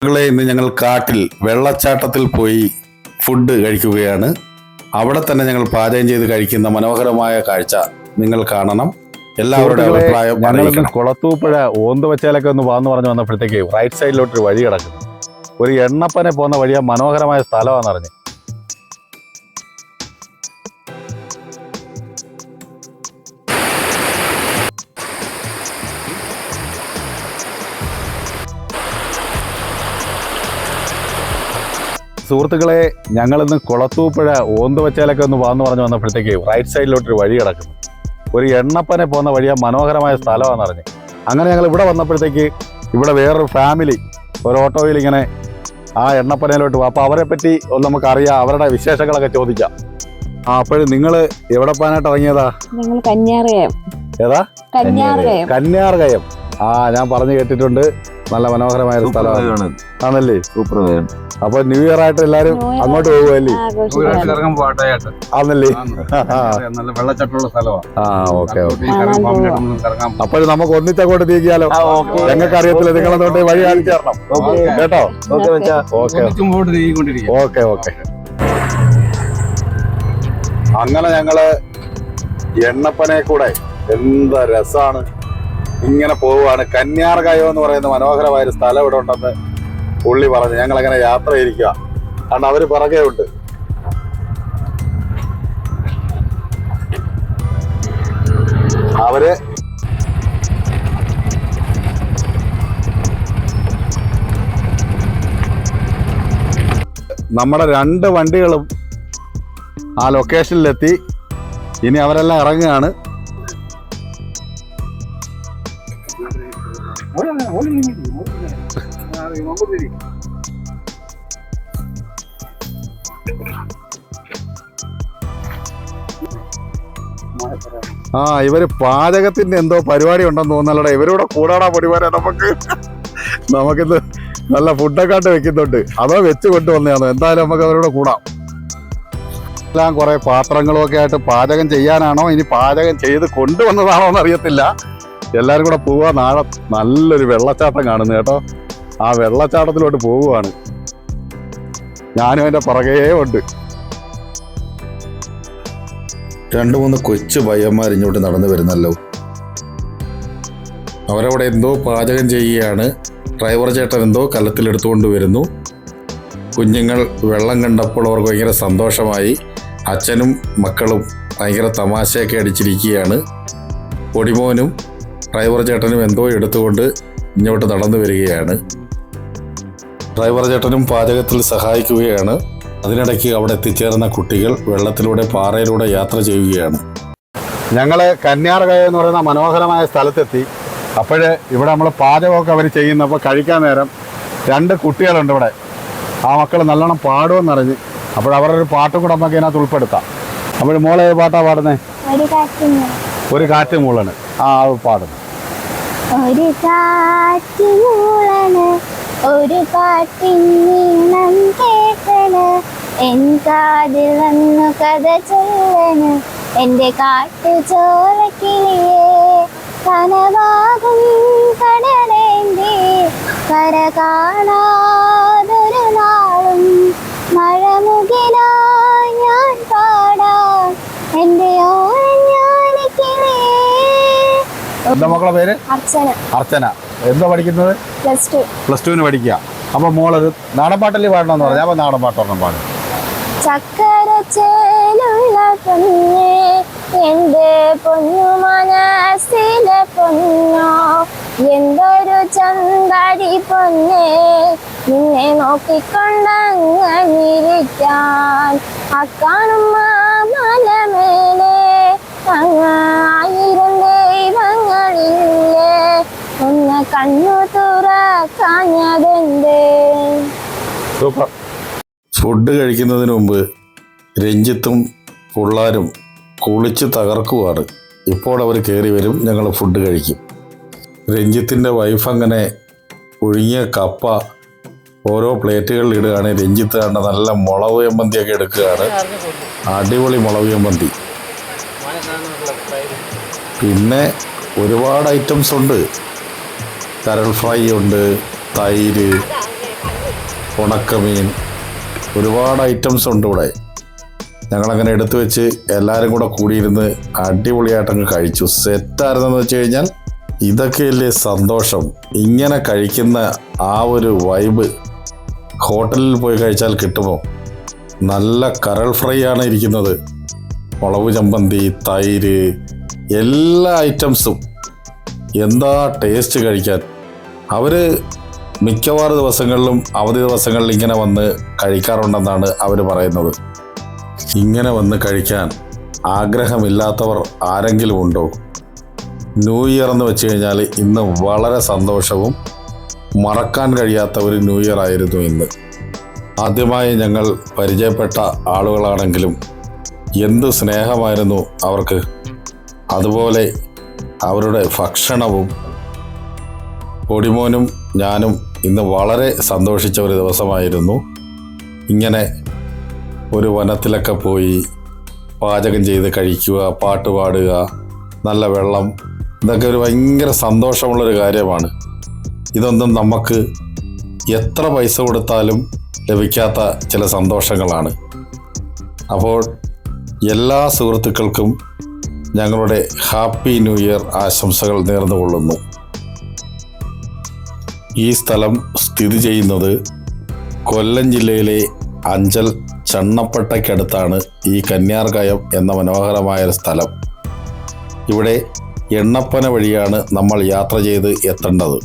ഇന്ന് ഞങ്ങൾ കാട്ടിൽ വെള്ളച്ചാട്ടത്തിൽ പോയി ഫുഡ് കഴിക്കുകയാണ്. അവിടെ തന്നെ ഞങ്ങൾ പാചകം ചെയ്ത് കഴിക്കുന്ന മനോഹരമായ കാഴ്ച നിങ്ങൾ കാണണം. എല്ലാവരുടെ അഭിപ്രായം അറിയിക്കണം. കുളത്തൂപ്പുഴ ഓന്തുവച്ചാലൊക്കെ ഒന്ന് വാന്ന് പറഞ്ഞു വന്നപ്പോഴത്തേക്ക് റൈറ്റ് സൈഡിലോട്ടൊരു വഴി കിടക്കുന്നു. ഒരു എണ്ണപ്പനെ പോകുന്ന വഴിയാ, മനോഹരമായ സ്ഥലമാണെന്ന് അറിഞ്ഞു. സുഹൃത്തുക്കളെ, ഞങ്ങളിന്ന് കുളത്തൂപ്പുഴ ഓന്തുവച്ചാലൊക്കെ ഒന്ന് വാന്ന് പറഞ്ഞു വന്നപ്പോഴത്തേക്ക് റൈറ്റ് സൈഡിലോട്ടൊരു വഴി കിടക്കുന്നു. ഒരു എണ്ണപ്പനെ പോകുന്ന വഴിയാ, മനോഹരമായ സ്ഥലമാണെന്ന് അറിഞ്ഞു. അങ്ങനെ ഞങ്ങൾ ഇവിടെ വന്നപ്പോഴത്തേക്ക് ഇവിടെ വേറൊരു ഫാമിലി ഒരു ഓട്ടോയിൽ ഇങ്ങനെ ആ എണ്ണപ്പനയിലോട്ട് പോകും. അപ്പോൾ അവരെ പറ്റി ഒന്ന് നമുക്കറിയാം, അവരുടെ വിശേഷങ്ങളൊക്കെ ചോദിക്കാം. അപ്പോഴും നിങ്ങൾ എവിടെ പോകാനായിട്ട് ഇറങ്ങിയതാ? ഏതാ? കന്യാർകയം. ഞാൻ പറഞ്ഞു കേട്ടിട്ടുണ്ട്. നല്ല മനോഹരമായ സ്ഥലമാണ് ആണല്ലേ? സൂപ്പർ. അപ്പൊ ന്യൂ ഇയർ ആയിട്ട് എല്ലാരും അങ്ങോട്ട് പോകുമല്ലേ? ആണല്ലേ? വെള്ളച്ചാട്ടമുള്ള സ്ഥലമാണ്. ഓക്കെ. അപ്പോൾ നമുക്ക് ഒന്നിച്ചങ്ങോട്ട് നീക്കിയാലോ? ഞങ്ങൾക്ക് അറിയത്തില്ല, നിങ്ങളെന്നോട്ട് വഴി കാണിച്ചു തരണം കേട്ടോ? Okay okay. അങ്ങനെ ഞങ്ങള് എണ്ണപ്പനെ കൂടെ എന്താ രസാണ് ഇങ്ങനെ പോവുകയാണ്. കന്യാർകയം എന്ന് പറയുന്ന മനോഹരമായ ഒരു സ്ഥലം ഇവിടെ ഉണ്ടെന്ന് പുള്ളി പറഞ്ഞു. ഞങ്ങളങ്ങനെ യാത്ര ചെയ്തിരിക്കുക. കാരണം അവര് പിറകെ ഉണ്ട്. അവര് നമ്മുടെ 2 വണ്ടികളും ആ ലൊക്കേഷനിലെത്തി. ഇനി അവരെല്ലാം ഇറങ്ങുകയാണ്. ഇവര് പാചകത്തിന്റെ എന്തോ പരിപാടി ഉണ്ടെന്ന് തോന്നല്ലേ? ഇവരൂടെ കൂടാടാ പൊടിമാരെ. നമുക്കിത് നല്ല ഫുഡൊക്കെ ആയിട്ട് വെക്കുന്നുണ്ട്. അതോ വെച്ച് കൊണ്ടുവന്നതാണോ? എന്തായാലും നമുക്ക് അവരോട് കൂടാം. എല്ലാം കുറെ പാത്രങ്ങളും ഒക്കെ ആയിട്ട് പാചകം ചെയ്യാനാണോ ഇനി പാചകം ചെയ്ത് കൊണ്ടുവന്നതാണോ എന്ന് അറിയത്തില്ല. എല്ലാരും കൂടെ പോവാ. നാളെ നല്ലൊരു വെള്ളച്ചാട്ടം കാണുന്നു കേട്ടോ. ആ വെള്ളച്ചാട്ടത്തിലോട്ട് പോവുകയാണ്. ഞാനും അതിന്റെ പുറകേ ഉണ്ട്. 2-3 കൊച്ചു പയ്യന്മാർ ഇങ്ങോട്ട് നടന്നു വരുന്നല്ലോ. അവരവിടെ എന്തോ പാചകം ചെയ്യുകയാണ്. ഡ്രൈവർ ചേട്ടൻ എന്തോ കലത്തിലെടുത്തുകൊണ്ട് വരുന്നു. കുഞ്ഞുങ്ങൾ വെള്ളം കണ്ടപ്പോൾ അവർക്ക് ഭയങ്കര സന്തോഷമായി. അച്ഛനും മക്കളും ഭയങ്കര തമാശയൊക്കെ അടിച്ചിരിക്കുകയാണ്. പൊടിമോനും ഡ്രൈവർ ചേട്ടനും എന്തോ എടുത്തുകൊണ്ട് ഇങ്ങോട്ട് നടന്നു വരികയാണ്. ഡ്രൈവർ ചേട്ടനും പാചകത്തിൽ സഹായിക്കുകയാണ്. അതിനിടയ്ക്ക് അവിടെ എത്തിച്ചേർന്ന കുട്ടികൾ വെള്ളത്തിലൂടെ പാറയിലൂടെ യാത്ര ചെയ്യുകയാണ്. ഞങ്ങൾ കന്യാർകയം എന്ന് പറയുന്ന മനോഹരമായ സ്ഥലത്തെത്തി. അപ്പോഴേ ഇവിടെ നമ്മൾ പാചകമൊക്കെ അവർ ചെയ്യുന്നപ്പോൾ കഴിക്കാൻ നേരം 2 കുട്ടികളുണ്ട് ഇവിടെ. ആ മക്കൾ നല്ലോണം പാടുമെന്നറിഞ്ഞ്. അപ്പോഴവരൊരു പാട്ടും കൂടെ നമുക്ക് ഇതിനകത്ത് ഉൾപ്പെടുത്താം. അപ്പോൾ മോളെ പാട്ടാ പാടുന്നേ? ഒരു കാറ്റ് മൂളണ്. അത് പാടുന്നു. ഒരു കാറ്റ് മൂളണ്, ഒരു പാട്ടിൻ കേട്ടണ്, എൻ കാതിൽ വന്നു കഥ ചൊല്ലണ്, എന്റെ കാട്ടു ചോരക്കിളിയേ, കനവാകും കടലേന്തി കര കാണാതൊരു നാളും മഴമുകിലായി ഞാൻ പാടാം എന്റെ ഓരഞ്ഞാലിക്കിളിയേ. എന്താ മക്കളുടെ പേര്? അർച്ചന. എന്താ പഠിക്കുന്നത്? പ്ലസ് ടുവിന് പഠിക്കുക. അപ്പൊ മോളൊരു നാടൻ പാട്ടല്ലേ പാടണമെന്ന് പറഞ്ഞു. അപ്പൊ നാടൻ പാട്ടൊന്നും പാടും. ചക്കരച്ചേലുള്ള പൊന്നേ, എന്റെ പൊന്നു മനസ്സിലെ പൊന്നോ, എന്തൊരു ചന്താടി പൊന്നേ, നിന്നെ നോക്കിക്കൊണ്ടങ്ങിരിക്കാൻ അക്കാണും മലമേലെ അങ്ങായിരം ദൈവങ്ങളില്ലേ, ഒന്ന് കണ്ണു തുറക്കാഞ്ഞതെന്തേ. സൂപ്പർ. ഫുഡ് കഴിക്കുന്നതിന് മുമ്പ് രഞ്ജിത്തും പിള്ളാരും കുളിച്ച് തകർക്കുവാണ്. ഇപ്പോൾ അവർ കയറി വരും, ഞങ്ങൾ ഫുഡ് കഴിക്കും. രഞ്ജിത്തിൻ്റെ വൈഫ് അങ്ങനെ പുഴുങ്ങിയ കപ്പ ഓരോ പ്ലേറ്റുകളിൽ ഇടുകയാണ്. രഞ്ജിത്ത് കണ്ട നല്ല മുളക് ചമ്മന്തിയൊക്കെ എടുക്കുകയാണ്. അടിപൊളി മുളക് ചമ്മന്തി. പിന്നെ ഒരുപാട് ഐറ്റംസ് ഉണ്ട്. കരൾ ഫ്രൈ ഉണ്ട്, തൈര്, ഉണക്കമീൻ, ഒരുപാട് ഐറ്റംസ് ഉണ്ട് ഇവിടെ. ഞങ്ങളങ്ങനെ എടുത്തു വെച്ച് എല്ലാവരും കൂടെ കൂടിയിരുന്ന് അടിപൊളിയായിട്ടങ്ങ് കഴിച്ചു. സെറ്റായിരുന്നെന്ന് വെച്ച് കഴിഞ്ഞാൽ ഇതൊക്കെയല്ലേ സന്തോഷം. ഇങ്ങനെ കഴിക്കുന്ന ആ ഒരു വൈബ് ഹോട്ടലിൽ പോയി കഴിച്ചാൽ കിട്ടുമോ? നല്ല കരൾ ഫ്രൈ ആണ് ഇരിക്കുന്നത്. മുളക് ചമ്മന്തി, തൈര്, എല്ലാ ഐറ്റംസും. എന്താ ടേസ്റ്റ് കഴിക്കാൻ. അവർ മിക്കവാറും ദിവസങ്ങളിലും അവധി ദിവസങ്ങളിൽ ഇങ്ങനെ വന്ന് കഴിക്കാറുണ്ടെന്നാണ് അവർ പറയുന്നത്. ഇങ്ങനെ വന്ന് കഴിക്കാൻ ആഗ്രഹമില്ലാത്തവർ ആരെങ്കിലും ഉണ്ടോ? ന്യൂ ഇയർ എന്ന് വെച്ച് കഴിഞ്ഞാൽ ഇന്ന് വളരെ സന്തോഷവും മറക്കാൻ കഴിയാത്ത ഒരു ന്യൂ ഇയർ ആയിരുന്നു ഇന്ന്. ആദ്യമായി ഞങ്ങൾ പരിചയപ്പെട്ട ആളുകളാണെങ്കിലും എന്ത് സ്നേഹമായിരുന്നു അവർക്ക്. അതുപോലെ അവരുടെ ഭക്ഷണവും. പൊടിമോനും ഞാനും ഇന്ന് വളരെ സന്തോഷിച്ച ഒരു ദിവസമായിരുന്നു. ഇങ്ങനെ ഒരു വനത്തിലൊക്കെ പോയി പാചകം ചെയ്ത് കഴിക്കുക, പാട്ട് പാടുക, നല്ല വെള്ളം, ഇതൊക്കെ ഒരു ഭയങ്കര സന്തോഷമുള്ളൊരു കാര്യമാണ്. ഇതൊന്നും നമുക്ക് എത്ര പൈസ കൊടുത്താലും ലഭിക്കാത്ത ചില സന്തോഷങ്ങളാണ്. അപ്പോൾ എല്ലാ സുഹൃത്തുക്കൾക്കും ഞങ്ങളുടെ ഹാപ്പി ന്യൂ ഇയർ ആശംസകൾ നേർന്നുകൊള്ളുന്നു. ഈ സ്ഥലം സ്ഥിതി ചെയ്യുന്നത് കൊല്ലം ജില്ലയിലെ അഞ്ചൽ ചണ്ണപ്പട്ടയ്ക്കടുത്താണ് ഈ കന്യാർകയം എന്ന മനോഹരമായൊരു സ്ഥലം. ഇവിടെ എണ്ണപ്പന വഴിയാണ് നമ്മൾ യാത്ര ചെയ്ത് എത്തേണ്ടത്.